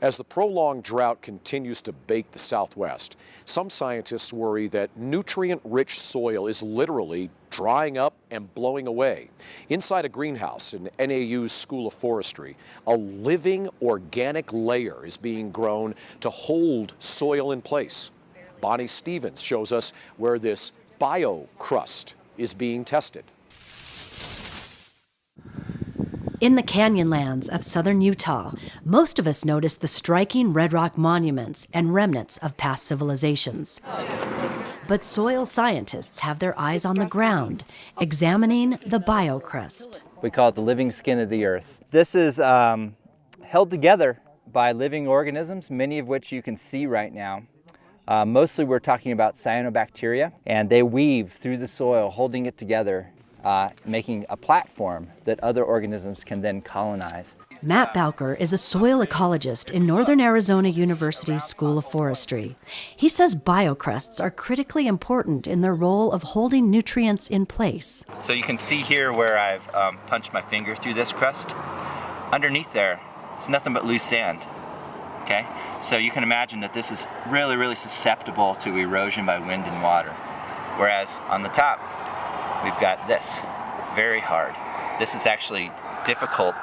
As the prolonged drought continues to bake the Southwest, some scientists worry that nutrient-rich soil is literally drying up and blowing away. Inside a greenhouse in NAU's School of Forestry, a living organic layer is being grown to hold soil in place. Bonnie Stevens shows us where this biocrust is being tested. In the canyonlands of southern Utah, most of us notice the striking red rock monuments and remnants of past civilizations. But soil scientists have their eyes on the ground, examining the biocrust. We call it the living skin of the earth. This is held together by living organisms, many of which you can see right now. Mostly we're talking about cyanobacteria, and they weave through the soil, holding it together, making a platform that other organisms can then colonize. Matt Bowker is a soil ecologist in Northern Arizona University's School of Forestry. He says biocrusts are critically important in their role of holding nutrients in place. So you can see here where I've punched my finger through this crust. Underneath there, it's nothing but loose sand. Okay? So you can imagine that this is really, really susceptible to erosion by wind and water. Whereas on the top, we've got this, very hard. This is actually difficult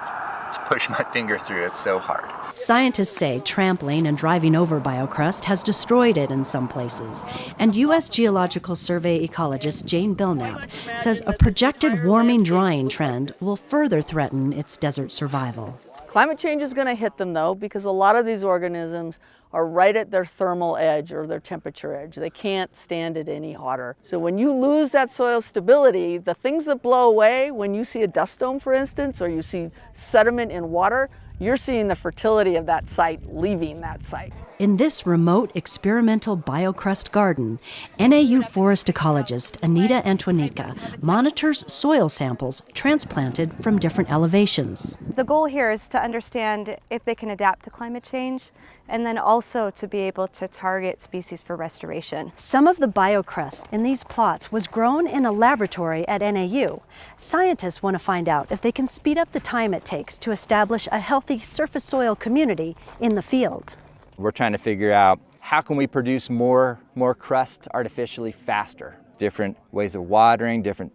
to push my finger through, it's so hard. Scientists say trampling and driving over biocrust has destroyed it in some places. And U.S. Geological Survey ecologist Jane Belknap says a projected warming drying trend will further threaten its desert survival. Climate change is going to hit them though, because a lot of these organisms are right at their thermal edge or their temperature edge. They can't stand it any hotter. So when you lose that soil stability, the things that blow away, when you see a dust dome, for instance, or you see sediment in water, you're seeing the fertility of that site leaving that site. In this remote experimental biocrust garden, NAU forest ecologist Anita Antonica monitors soil samples transplanted from different elevations. The goal here is to understand if they can adapt to climate change, and then also to be able to target species for restoration. Some of the biocrust in these plots was grown in a laboratory at NAU. Scientists want to find out if they can speed up the time it takes to establish a healthy surface soil community in the field. We're trying to figure out how can we produce more crust artificially faster. Different ways of watering, different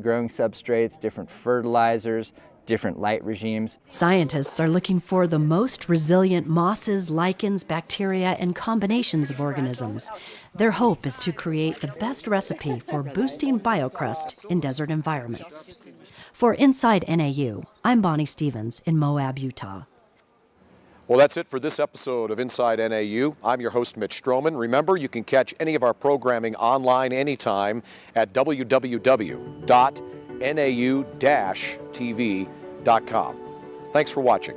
growing substrates, different fertilizers, different light regimes. Scientists are looking for the most resilient mosses, lichens, bacteria, and combinations of organisms. Their hope is to create the best recipe for boosting biocrust in desert environments. For Inside NAU, I'm Bonnie Stevens in Moab, Utah. Well, that's it for this episode of Inside NAU. I'm your host, Mitch Stroman. Remember, you can catch any of our programming online anytime at www.nau-tv.com. Thanks for watching.